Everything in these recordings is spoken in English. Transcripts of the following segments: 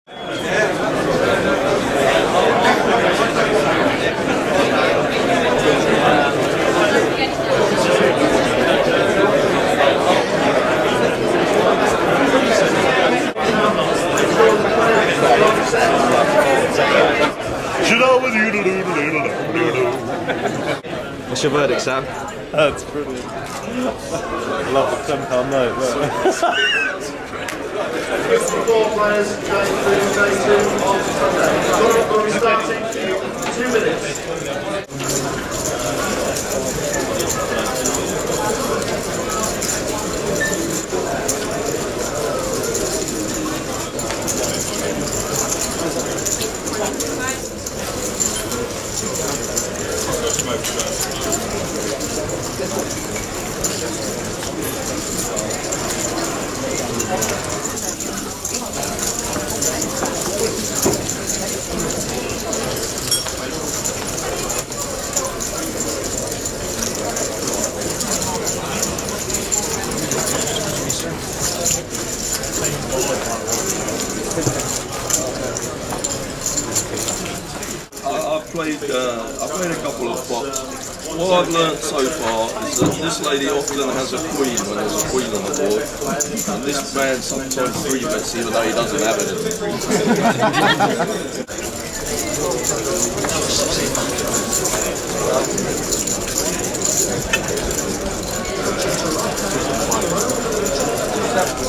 What's your verdict, Sam? That's brilliant. I love the £10 note. Players going through day 2 on Sunday. Will be starting in 2 minutes. I've played a couple of plots. What I've learnt so far is that this lady often has a queen when there's a queen on the board, and this man sometimes 3-bets even though he doesn't have it.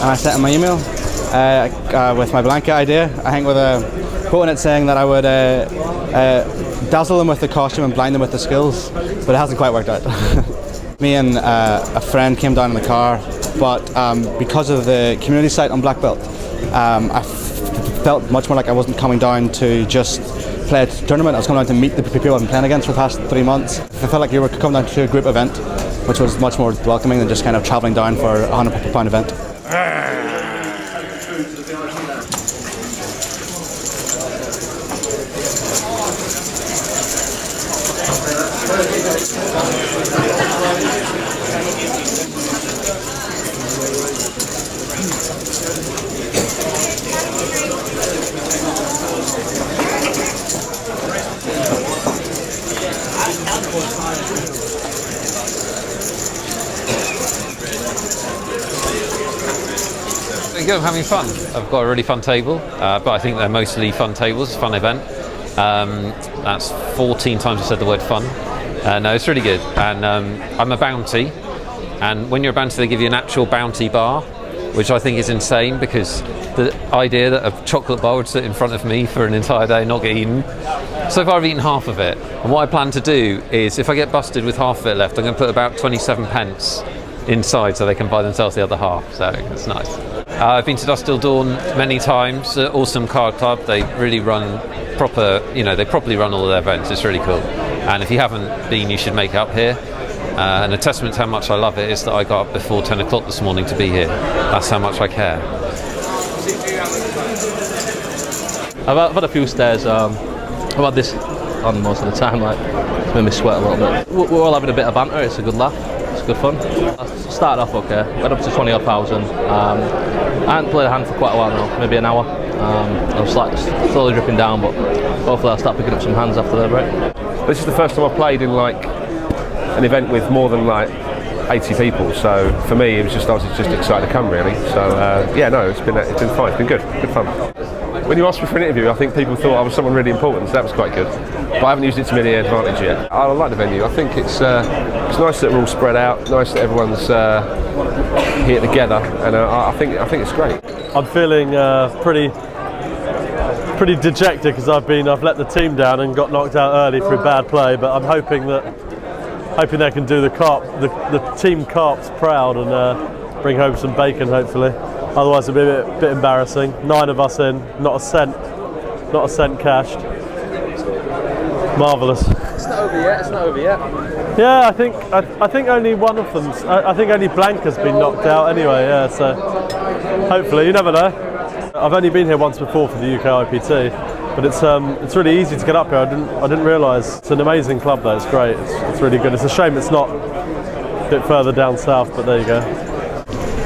And I sent him my email with my blanket idea. I think with a quote in it saying that I would dazzle them with the costume and blind them with the skills, but it hasn't quite worked out. Me and a friend came down in the car, but because of the community site on Black Belt, I felt much more like I wasn't coming down to just play a tournament. I was coming down to meet the people I've been playing against for the past 3 months. I felt like you were coming down to a group event, which was much more welcoming than just kind of travelling down for a £100 event. I'm having fun. I've got a really fun table, but I think they're mostly fun tables, fun event. That's 14 times I said the word fun. No, it's really good. And I'm a bounty, and when you're a bounty they give you an actual bounty bar, which I think is insane, because the idea that a chocolate bar would sit in front of me for an entire day and not get eaten. So far I've eaten half of it, and what I plan to do is, if I get busted with half of it left, I'm going to put about 27 pence inside so they can buy themselves the other half, so it's nice. I've been to Dusk till Dawn many times. Awesome card club. They really run proper, they properly run all of their events. It's really cool. And if you haven't been, you should make it up here. And a testament to how much I love it is that I got up before 10 o'clock this morning to be here. That's how much I care. I've had a few stares. I've had this on most of the time. It's made me sweat a little bit. We're all having a bit of banter. It's a good laugh. It's good fun. I started off okay. Went up to 20,000 odd. I hadn't played a hand for quite a while now, maybe an hour. I was slowly dripping down, but hopefully I'll start picking up some hands after the break. This is the first time I've played in an event with more than 80 people. So for me, I was just excited to come really. So it's been fine. It's been good fun. When you asked me for an interview, I think people thought I was someone really important, so that was quite good. But I haven't used it to any advantage yet. I like the venue. I think it's nice that we're all spread out. Nice that everyone's here together, and I think it's great. I'm feeling pretty dejected because I've let the team down and got knocked out early through bad play. But I'm hoping they can do the team carps proud and bring home some bacon, hopefully. Otherwise it'll be a bit embarrassing. 9 of us in, not a cent cashed. Marvellous. It's not over yet. Yeah, I think only one of them. I think only Blanca's been knocked out anyway. Yeah, so hopefully, you never know. I've only been here once before for the UK IPT, but it's really easy to get up here. I didn't realise. It's an amazing club though. It's great. It's really good. It's a shame it's not a bit further down south, but there you go.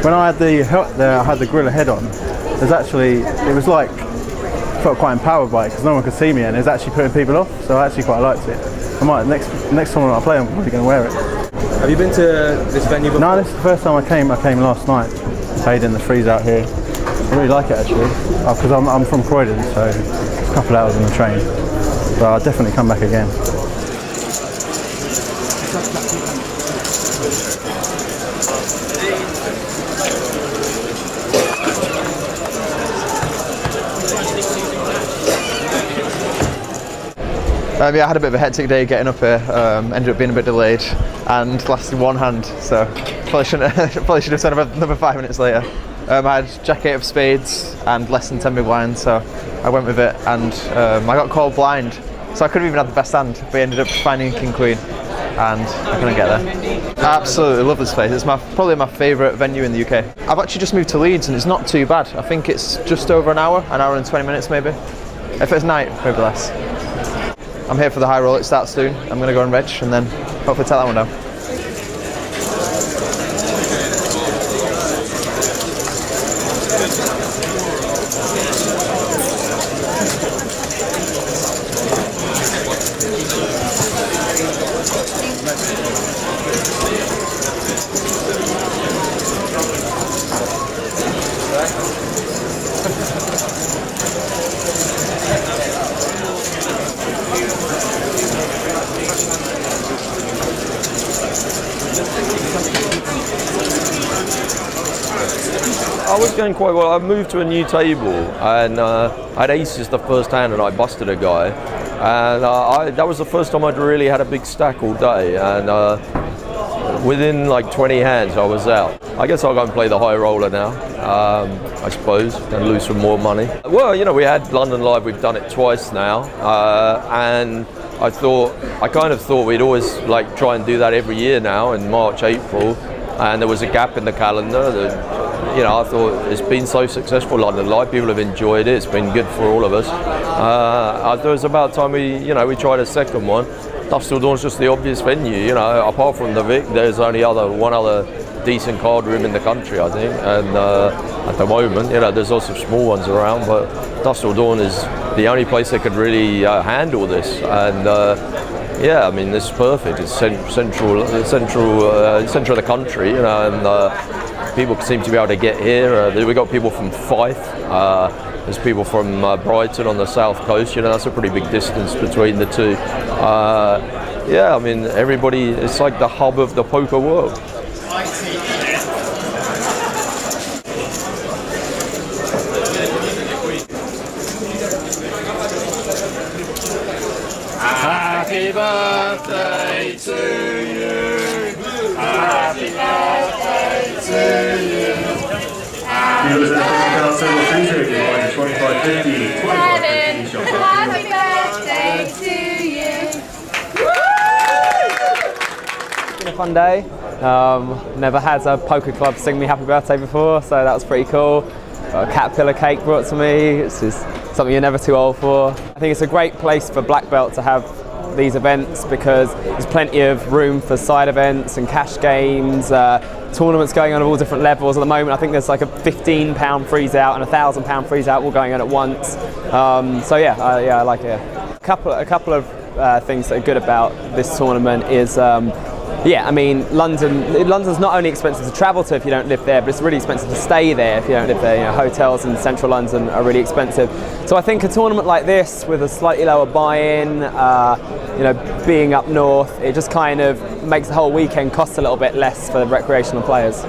When I had the gorilla head on, it was like felt quite empowered by it because no one could see me and it was actually putting people off. So I actually quite liked it. I might next tournament I play, I'm probably going to wear it. Have you been to this venue before? No, this is the first time I came. I came last night. Played in the freeze out here. I really like it actually because I'm from Croydon, so it's a couple hours on the train. But I'll definitely come back again. Yeah, I had a bit of a hectic day getting up here. Ended up being a bit delayed and lasted one hand, so probably should have said another 5 minutes later. I had Jack 8 of spades and less than 10 big blinds, so I went with it, and I got called blind, so I could have even had the best hand, but I ended up finding King Queen, and I couldn't get there. I absolutely love this place. It's probably my favourite venue in the UK. I've actually just moved to Leeds, and it's not too bad. I think it's just over an hour and 20 minutes maybe. If it's night, maybe less. I'm here for the high roll, it starts soon. I'm going to go and reg and then hopefully take that one down. I was going quite well. I moved to a new table and I had aces the first hand and I busted a guy. And that was the first time I'd really had a big stack all day. And within like 20 hands I was out. I guess I'll go and play the high roller now, I suppose, and lose some more money. Well, you know, we had London Live, we've done it twice now. And I kind of thought we'd always like try and do that every year now in March, April. And there was a gap in the calendar that, you know, I thought it's been so successful, London Live. People have enjoyed it. It's been good for all of us. There was about time we tried a second one. Dusk Dawn's just the obvious venue, you know. Apart from the Vic, there's only one other decent card room in the country, I think. And at the moment, you know, there's lots of small ones around, but Dusk Dawn is the only place that could really handle this. And yeah, I mean, this is perfect. It's central of the country, you know, and people seem to be able to get here. We got people from Fife. There's people from Brighton on the south coast. You know, that's a pretty big distance between the two. Yeah, I mean, everybody. It's like the hub of the poker world. Happy birthday to you. Happy birthday to you. Happy birthday to you. It's been a fun day. Never had a poker club sing me happy birthday before, so that was pretty cool. Got a caterpillar cake brought to me. It's just something you're never too old for. I think it's a great place for black belt to have these events because there's plenty of room for side events and cash games, tournaments going on at all different levels. At the moment I think there's like a £15 freeze out and a £1,000 freeze out all going on at once. So yeah, I like it. A couple of things that are good about this tournament is yeah, I mean, London's not only expensive to travel to if you don't live there, but it's really expensive to stay there if you don't live there. You know, hotels in central London are really expensive. So I think a tournament like this with a slightly lower buy-in, you know, being up north, it just kind of makes the whole weekend cost a little bit less for the recreational players.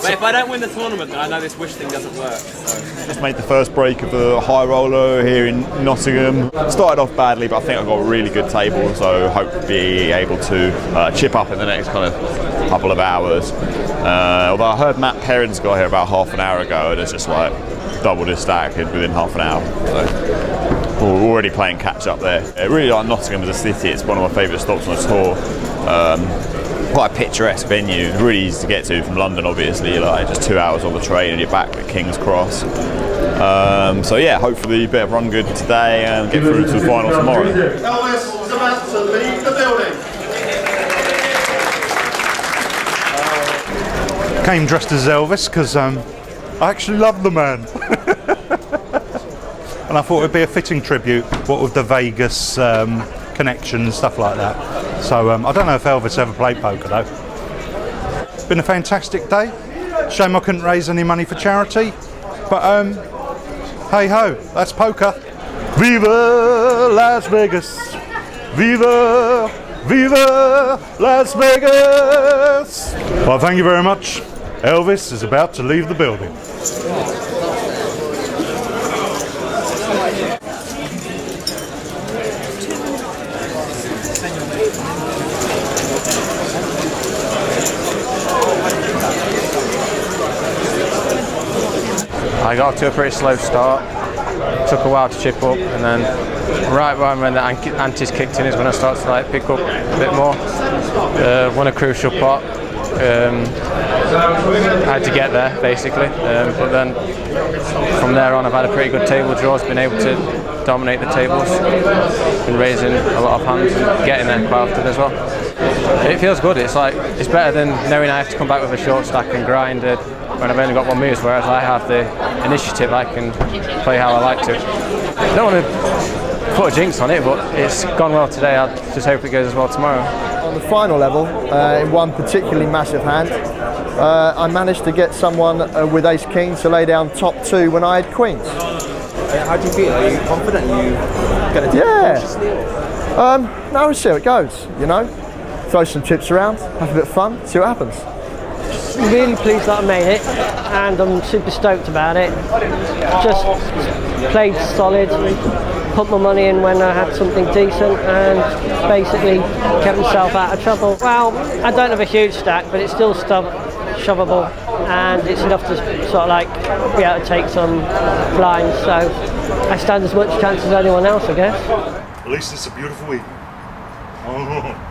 But if I don't win the tournament, then I know this wish thing doesn't work. So. Just made the first break of the high roller here in Nottingham. Started off badly, but I think I got a really good table, so hope to be able to chip up in the next kind of couple of hours. Although I heard Matt Perrin's got here about half an hour ago, and it's just like doubled his stack within half an hour. So we're already playing catch up there. I really like Nottingham as a city. It's one of my favourite stops on the tour. Quite a picturesque venue, really easy to get to from London obviously, like just 2 hours on the train and you're back at King's Cross. So yeah, hopefully a bit of run good today and get through to the final tomorrow. Elvis is about to leave the building. Came dressed as Elvis because I actually love the man. I and I thought it would be a fitting tribute, what with the Vegas connection and stuff like that. So I don't know if Elvis ever played poker though. Been a fantastic day. Shame I couldn't raise any money for charity, but hey ho, that's poker. Viva Las Vegas! Viva! Viva Las Vegas! Well, thank you very much. Elvis is about to leave the building. I got off to a pretty slow start. Took a while to chip up, and then right when the antes kicked in is when I started to like pick up a bit more. Won a crucial pot. I had to get there basically, but then from there on I've had a pretty good table draw. Been able to dominate the tables. Been raising a lot of hands and getting there quite often as well. It feels good. It's better than knowing I have to come back with a short stack and grind it when I've only got one move, whereas I have the initiative. I can play how I like to. I don't want to put a jinx on it, but it's gone well today. I just hope it goes as well tomorrow. On the final level, in one particularly massive hand, I managed to get someone with ace king to lay down top 2 when I had queens. How do you feel? Are you confident you going to do it consciously? No, we'll see how it goes, you know. Throw some chips around, have a bit of fun, see what happens. Really pleased that I made it, and I'm super stoked about it. Just played solid, put my money in when I had something decent, and basically kept myself out of trouble. Well, I don't have a huge stack, but it's still shovable, and it's enough to sort of like be able to take some blinds, so I stand as much chance as anyone else, I guess. At least it's a beautiful evening. Oh.